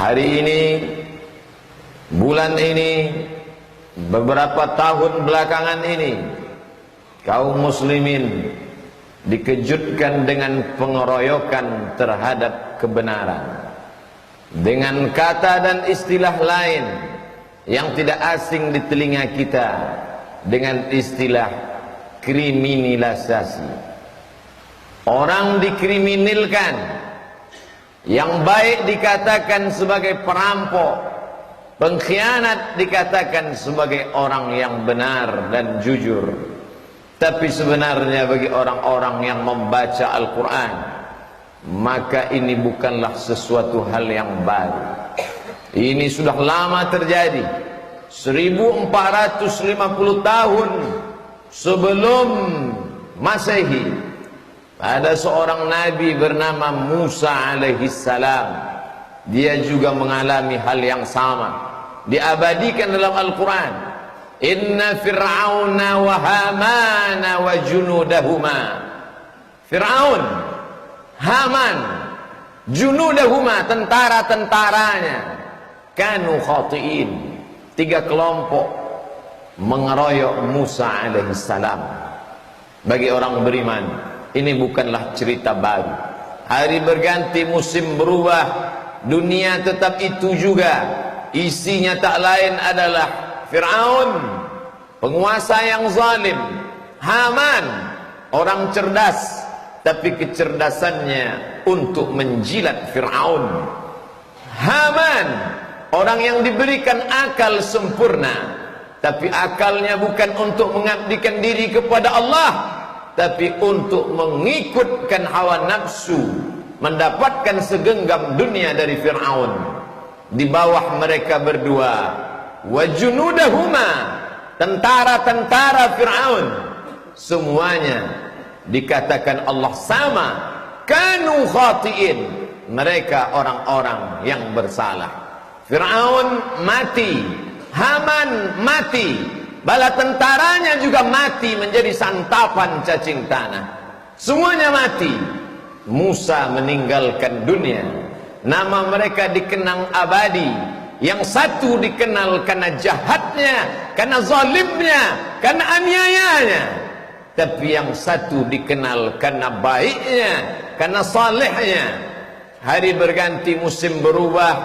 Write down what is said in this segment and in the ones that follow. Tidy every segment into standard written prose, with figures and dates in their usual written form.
Hari ini, bulan ini, beberapa tahun belakangan ini, kaum muslimin dikejutkan dengan pengeroyokan terhadap kebenaran dengan kata dan istilah lain yang tidak asing di telinga kita, dengan istilah kriminalisasi. Orang dikriminalkan. Yang baik dikatakan sebagai perampok, pengkhianat dikatakan sebagai orang yang benar dan jujur. Tapi sebenarnya bagi orang-orang yang membaca Al-Quran, maka ini bukanlah sesuatu hal yang baru. Ini sudah lama terjadi. 1450 tahun sebelum Masehi, ada seorang nabi bernama Musa alaihissalam. Dia juga mengalami hal yang sama. Diabadikan dalam Al-Quran. Inna fir'auna wa hamana wa junudahuma. Fir'aun, Haman, junudahuma, tentara-tentaranya, kanu khati'in, 3 kelompok mengeroyok Musa alaihissalam. Bagi orang beriman, ini bukanlah cerita baru. Hari berganti, musim berubah, dunia tetap itu juga. Isinya tak lain adalah Fir'aun, penguasa yang zalim. Haman, orang cerdas, tapi kecerdasannya untuk menjilat Fir'aun. Haman, orang yang diberikan akal sempurna, tapi akalnya bukan untuk mengabdikan diri kepada Allah, tapi untuk mengikutkan hawa nafsu, mendapatkan segenggam dunia dari Fir'aun. Di bawah mereka berdua, wa junudahuma, tentara-tentara Fir'aun, semuanya dikatakan Allah sama, kanu khati'in, mereka orang-orang yang bersalah. Fir'aun mati, Haman mati, bala tentaranya juga mati menjadi santapan cacing tanah. Semuanya mati. Musa meninggalkan dunia. Nama mereka dikenang abadi. Yang satu dikenal karena jahatnya, karena zalimnya, karena aniayanya. Tapi yang satu dikenal karena baiknya, karena salehnya. Hari berganti, musim berubah,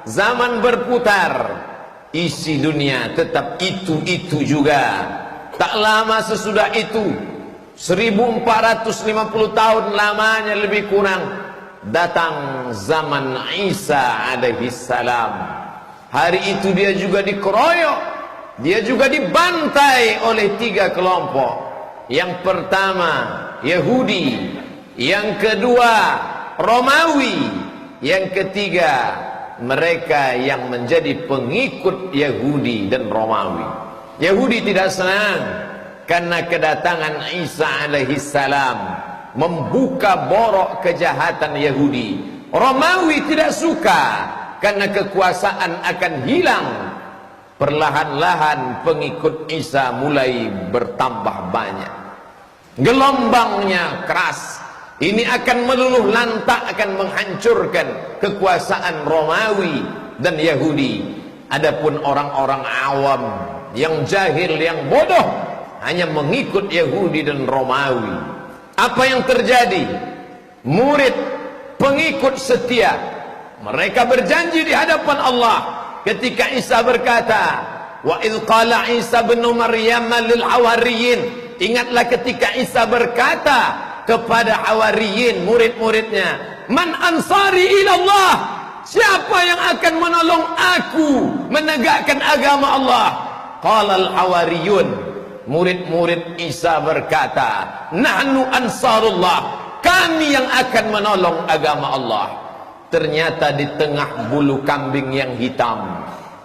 zaman berputar. Isi dunia tetap itu-itu juga. Tak lama sesudah itu, 1450 tahun lamanya lebih kurang, datang zaman Isa alaihissalam. Hari itu dia juga dikeroyok, dia juga dibantai oleh 3 kelompok. Yang pertama Yahudi, yang kedua Romawi, yang ketiga mereka yang menjadi pengikut Yahudi dan Romawi. Yahudi tidak senang karena kedatangan Isa alaihissalam membuka borok kejahatan Yahudi. Romawi tidak suka karena kekuasaan akan hilang. Perlahan-lahan pengikut Isa mulai bertambah banyak. Gelombangnya keras. Ini akan meluluh lantak, akan menghancurkan kekuasaan Romawi dan Yahudi. Adapun orang-orang awam yang jahil, yang bodoh, hanya mengikut Yahudi dan Romawi. Apa yang terjadi? Murid, pengikut setia, mereka berjanji di hadapan Allah ketika Isa berkata, wa idh qala Isa bin Maryam lil hawariyin. Ingatlah ketika Isa berkata kepada hawariyin, murid-muridnya, man ansari ilallah, siapa yang akan menolong aku menegakkan agama Allah? Qalal hawariyun, murid-murid Isa berkata, nahnu ansarullah, kami yang akan menolong agama Allah. Ternyata di tengah bulu kambing yang hitam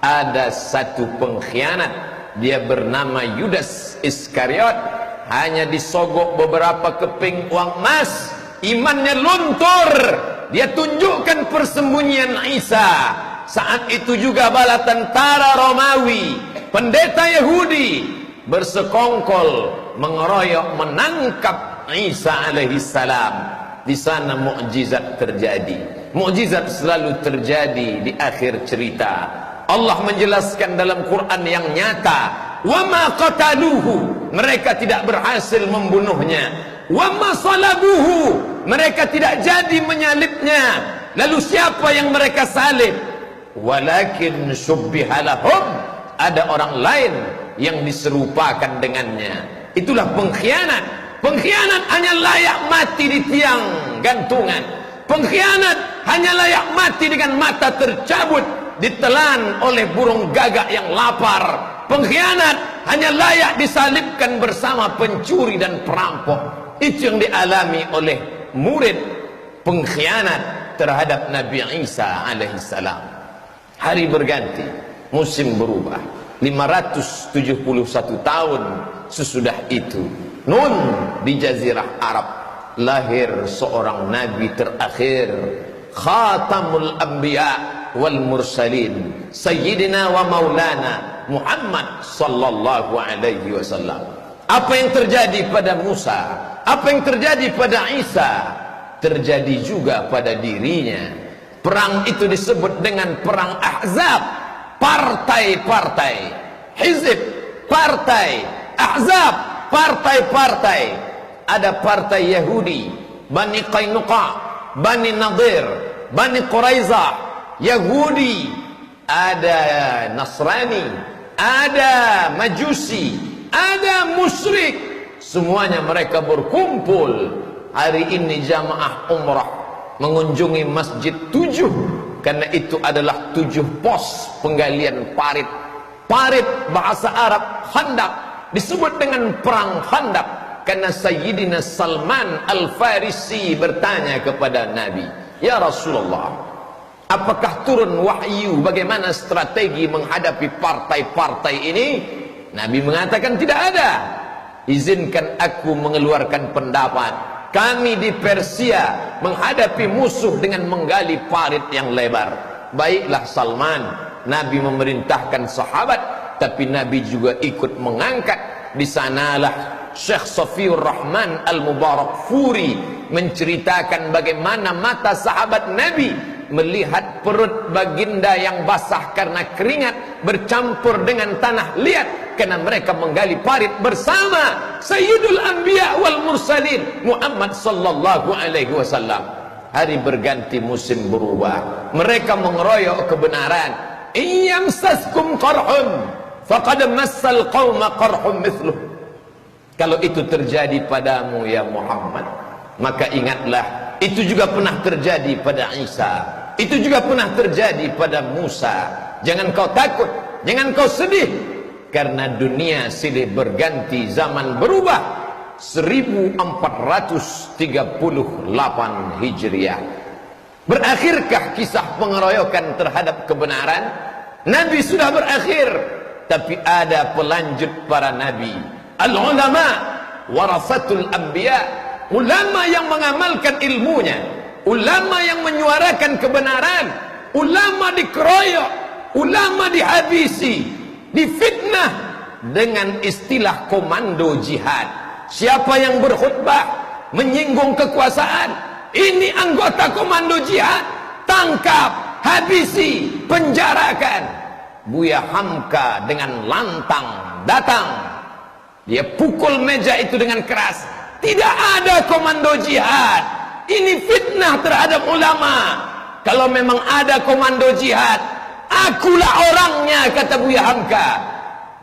ada satu pengkhianat. Dia bernama Yudas Iskariot. Hanya disogok beberapa keping uang emas, imannya luntur. Dia tunjukkan persembunyian Isa. Saat itu juga bala tentara Romawi, pendeta Yahudi bersekongkol mengeroyok, menangkap Isa alaihi salam. Di sana mukjizat terjadi. Mukjizat selalu terjadi di akhir cerita. Allah menjelaskan dalam Quran yang nyata, wa ma qataluhu, mereka tidak berhasil membunuhnya, wa ma salabuhu, mereka tidak jadi menyalibnya. Lalu siapa yang mereka salib? Walakin syubbiha lahum, ada orang lain yang diserupakan dengannya. Itulah pengkhianat. Pengkhianat hanya layak mati di tiang gantungan. Pengkhianat hanya layak mati dengan mata tercabut, ditelan oleh burung gagak yang lapar. Pengkhianat hanya layak disalibkan bersama pencuri dan perampok. Itu yang dialami oleh murid pengkhianat terhadap Nabi Isa alaihissalam. Hari berganti, musim berubah. 571 tahun sesudah itu, Nun di Jazirah Arab, lahir seorang nabi terakhir, Khatamul Anbiya wal Mursalin, Sayyidina wa Maulana Muhammad sallallahu alaihi wasallam. Apa yang terjadi pada Musa, apa yang terjadi pada Isa, terjadi juga pada dirinya. Perang itu disebut dengan perang Ahzab. Partai-partai, hizib, partai, Ahzab, partai-partai. Ada partai Yahudi, Bani Qainuqa, Bani Nadir, Bani Quraizah, Yahudi, ada Nasrani, ada Majusi, ada musyrik. Semuanya mereka berkumpul. Hari ini jamaah umrah mengunjungi Masjid 7, karena itu adalah 7 pos penggalian parit. Parit bahasa Arab Khandaq, disebut dengan perang Khandaq karena Sayyidina Salman Al-Farisi bertanya kepada Nabi, "Ya Rasulullah, apakah turun wahyu bagaimana strategi menghadapi partai-partai ini?" Nabi mengatakan, "Tidak ada. Izinkan aku mengeluarkan pendapat. Kami di Persia menghadapi musuh dengan menggali parit yang lebar." Baiklah Salman. Nabi memerintahkan sahabat, tapi Nabi juga ikut mengangkat. Di sanalah Syekh Safiur Rahman Al-Mubarak Furi menceritakan bagaimana mata sahabat Nabi melihat perut baginda yang basah karena keringat bercampur dengan tanah liat karena mereka menggali parit bersama Sayyidul Anbiya wal Mursalin Muhammad sallallahu alaihi wasallam. Hari berganti, musim berubah. Mereka mengeroyok kebenaran. Iyamsaskum qarhun faqad massal qauma qarhum mithluh. Kalau itu terjadi padamu ya Muhammad, maka ingatlah itu juga pernah terjadi pada Isa, itu juga pernah terjadi pada Musa. Jangan kau takut, jangan kau sedih, karena dunia silih berganti, zaman berubah. 1438 Hijriah. Berakhirkah kisah pengeroyokan terhadap kebenaran? Nabi sudah berakhir, tapi ada pelanjut para nabi. Al-ulama warasatul anbiya, ulama yang mengamalkan ilmunya, ulama yang menyuarakan kebenaran. Ulama dikeroyok, ulama dihabisi, difitnah dengan istilah komando jihad. Siapa yang berkhutbah menyinggung kekuasaan, ini anggota komando jihad, tangkap, habisi, penjarakan. Buya Hamka dengan lantang datang, dia pukul meja itu dengan keras. Tidak ada komando jihad, ini fitnah terhadap ulama. Kalau memang ada komando jihad, akulah orangnya, kata Buya Hamka.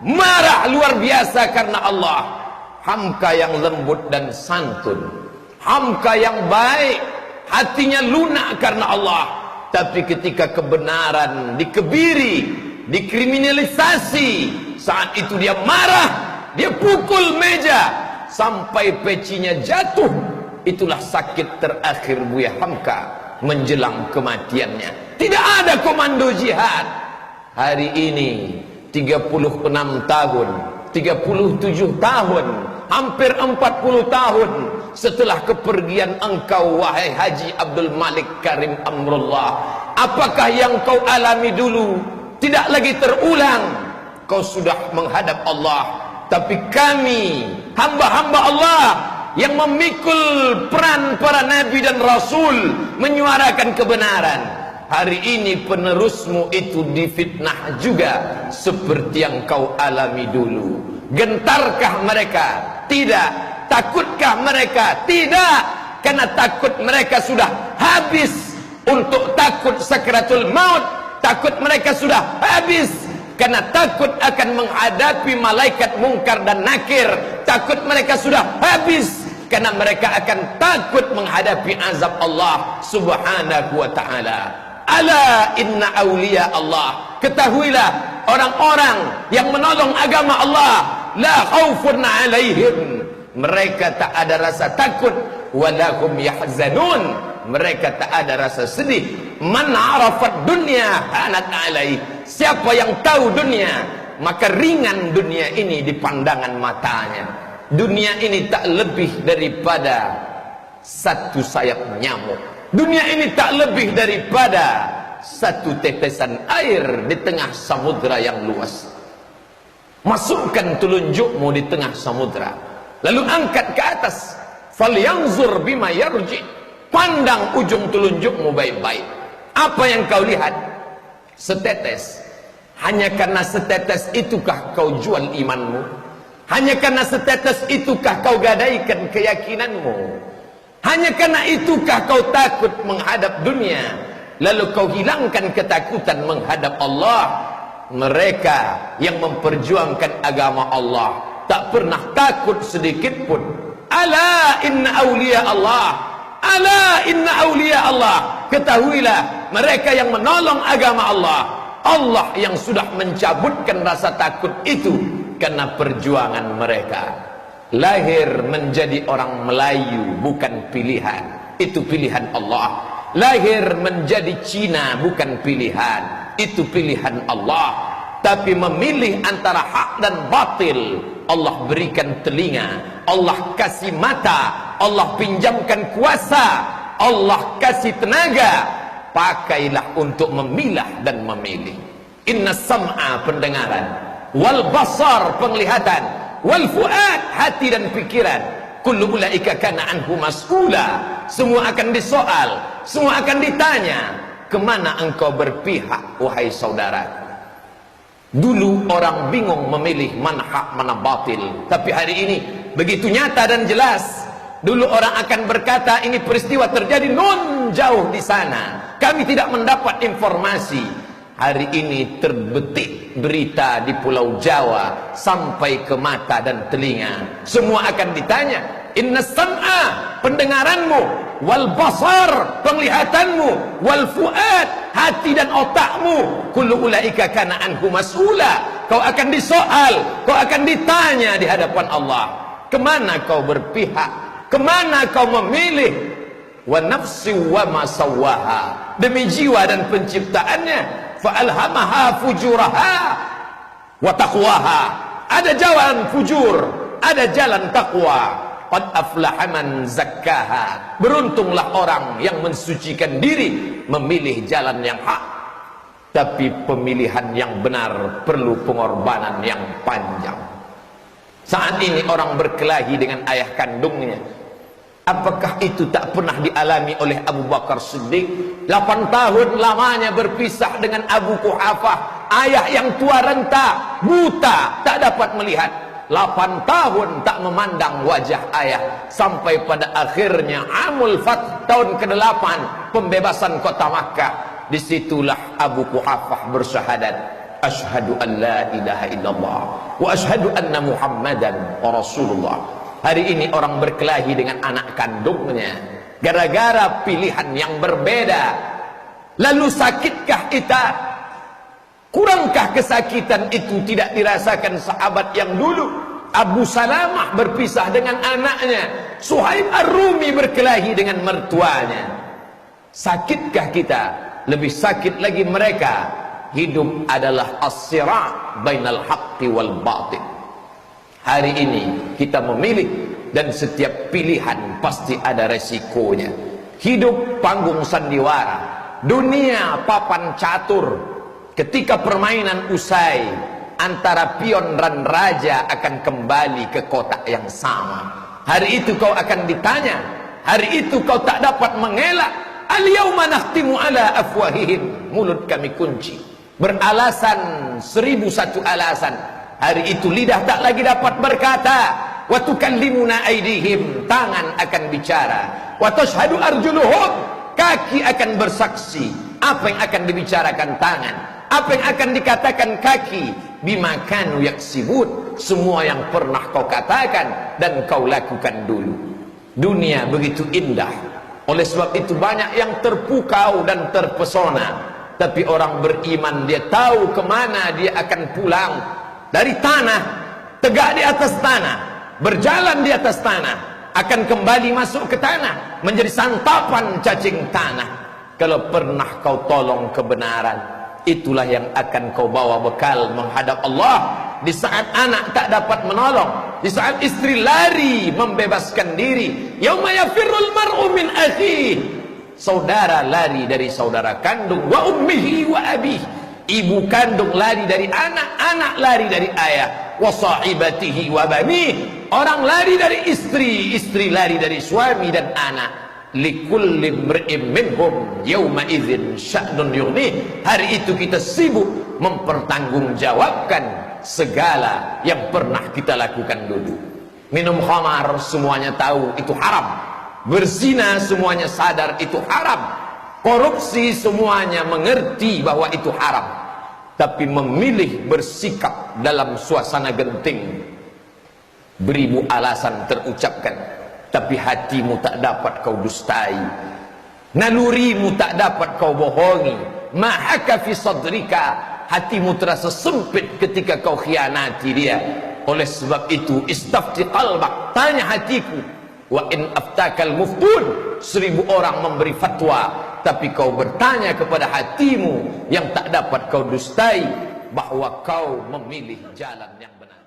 Marah luar biasa karena Allah. Hamka yang lembut dan santun, Hamka yang baik, hatinya lunak karena Allah. Tapi ketika kebenaran dikebiri, dikriminalisasi, saat itu dia marah, dia pukul meja sampai pecinya jatuh. Itulah sakit terakhir Buya Hamka menjelang kematiannya. Tidak ada komando jihad. Hari ini 36 tahun, 37 tahun, hampir 40 tahun setelah kepergian engkau, wahai Haji Abdul Malik Karim Amrullah, apakah yang kau alami dulu tidak lagi terulang? Kau sudah menghadap Allah. Tapi kami, hamba-hamba Allah yang memikul peran para nabi dan rasul menyuarakan kebenaran. Hari ini penerusmu itu difitnah juga seperti yang kau alami dulu. Gentarkah mereka? Tidak. Takutkah mereka? Tidak. Karena takut mereka sudah habis untuk takut sakratul maut. Takut mereka sudah habis karena takut akan menghadapi malaikat mungkar dan nakir. Takut mereka sudah habis karena mereka akan takut menghadapi azab Allah subhanahu wa ta'ala. Ala inna awliya Allah, ketahuilah orang-orang yang menolong agama Allah, la khaufun alaihim, mereka tak ada rasa takut, walahum yahzanun, mereka tak ada rasa sedih. Man arafat dunya hanat alaih, siapa yang tahu dunia maka ringan dunia ini di pandangan matanya. Dunia ini tak lebih daripada satu sayap nyamuk. Dunia ini tak lebih daripada satu tetesan air di tengah samudra yang luas. Masukkan telunjukmu di tengah samudra, lalu angkat ke atas. Falyanzur bima yarji, pandang ujung telunjukmu baik-baik. Apa yang kau lihat? Setetes. Hanya karena setetes itukah kau jual imanmu? Hanya karena setetes itukah kau gadaikan keyakinanmu? Hanya karena itukah kau takut menghadap dunia, lalu kau hilangkan ketakutan menghadap Allah? Mereka yang memperjuangkan agama Allah tak pernah takut sedikit pun. Ala inna awliya Allah, ala inna awliya Allah, ketahuilah mereka yang menolong agama Allah, Allah yang sudah mencabutkan rasa takut itu karena perjuangan mereka. Lahir menjadi orang Melayu bukan pilihan, itu pilihan Allah. Lahir menjadi Cina bukan pilihan, itu pilihan Allah. Tapi memilih antara hak dan batil, Allah berikan telinga, Allah kasih mata, Allah pinjamkan kuasa, Allah kasih tenaga. Pakailah untuk memilah dan memilih. Inna sam'a, pendengaran, wal basar, penglihatan, wal fuad, hati dan pikiran, kullu ulaika kana anhu mas'ula, semua akan disoal, semua akan ditanya. Kemana engkau berpihak wahai saudara? Dulu orang bingung memilih mana hak mana batil, tapi hari ini begitu nyata dan jelas. Dulu orang akan berkata ini peristiwa terjadi non jauh di sana, kami tidak mendapat informasi. Hari ini terbetik berita di Pulau Jawa sampai ke mata dan telinga. Semua akan ditanya. Inna sam'a, pendengaranmu, wal basar, penglihatanmu, wal fuad, hati dan otakmu, kullu ulaika kana anhu mas'ula, kau akan disoal, kau akan ditanya di hadapan Allah. Kemana kau berpihak? Kemana kau memilih? Wa nafsi wa ma sawwaha, demi jiwa dan penciptaannya, fa'alhamaha fujuraha wa taqwaha. Ada jalan fujur, ada jalan taqwa. Qad aflaha man zakkaha, beruntunglah orang yang mensucikan diri, memilih jalan yang hak. Tapi pemilihan yang benar perlu pengorbanan yang panjang. Saat ini orang berkelahi dengan ayah kandungnya. Apakah itu tak pernah dialami oleh Abu Bakar Siddiq? 8 tahun lamanya berpisah dengan Abu Quhafah, ayah yang tua renta, buta, tak dapat melihat. 8 tahun tak memandang wajah ayah, sampai pada akhirnya Amul Fath tahun ke-8, pembebasan kota Makkah. Disitulah Abu Quhafah bersyahadat, asyhadu an la ilaha illallah wa asyhadu anna Muhammadan Rasulullah. Hari ini orang berkelahi dengan anak kandungnya gara-gara pilihan yang berbeda. Lalu sakitkah kita? Kurangkah kesakitan itu tidak dirasakan sahabat yang dulu? Abu Salamah berpisah dengan anaknya, Suhaib Ar-Rumi berkelahi dengan mertuanya. Sakitkah kita? Lebih sakit lagi mereka. Hidup adalah as-sira' bainal haqqi wal batil. Hari ini kita memilih, dan setiap pilihan pasti ada resikonya. Hidup panggung sandiwara, dunia papan catur. Ketika permainan usai, antara pion dan raja akan kembali ke kotak yang sama. Hari itu kau akan ditanya. Hari itu kau tak dapat mengelak. Al-yawma nakhtimu ala afwahihim. Mulut kami kunci. Beralasan 1001 alasan. Hari itu lidah tak lagi dapat berkata. Wa tukallimuna aydihim. Tangan akan bicara. Wa tashhadu arjuluhum. Kaki akan bersaksi. Apa yang akan dibicarakan tangan? Apa yang akan dikatakan kaki? Bima kanu yaksibun. Semua yang pernah kau katakan dan kau lakukan dulu. Dunia begitu indah. Oleh sebab itu banyak yang terpukau dan terpesona. Tapi orang beriman dia tahu kemana dia akan pulang. Dari tanah, tegak di atas tanah, berjalan di atas tanah, akan kembali masuk ke tanah, menjadi santapan cacing tanah. Kalau pernah kau tolong kebenaran, itulah yang akan kau bawa bekal menghadap Allah. Di saat anak tak dapat menolong, di saat istri lari membebaskan diri, yauma yafirrul mar'u min akhihi, saudara lari dari saudara kandung, wa ummihi wa abihi, ibu kandung lari dari anak, anak lari dari ayah, wa sahibatihi wa banihi, orang lari dari istri, istri lari dari suami dan anak. Likulli imri'in minhum yawma idzin sya'nun yughnih. Hari itu kita sibuk mempertanggungjawabkan segala yang pernah kita lakukan dulu. Minum khamar semuanya tahu itu haram. Berzina semuanya sadar itu haram. Korupsi semuanya mengerti bahwa itu haram. Tapi memilih bersikap dalam suasana genting, beribu alasan terucapkan, tapi hatimu tak dapat kau dustai, nalurimu tak dapat kau bohongi. Mahaka fi sadrika, hatimu terasa sempit ketika kau khianati dia. Oleh sebab itu istafti qalbak, tanya hatiku. Wa in aftakal muftun, 1000 orang memberi fatwa, tapi kau bertanya kepada hatimu yang tak dapat kau dustai, bahwa kau memilih jalan yang benar.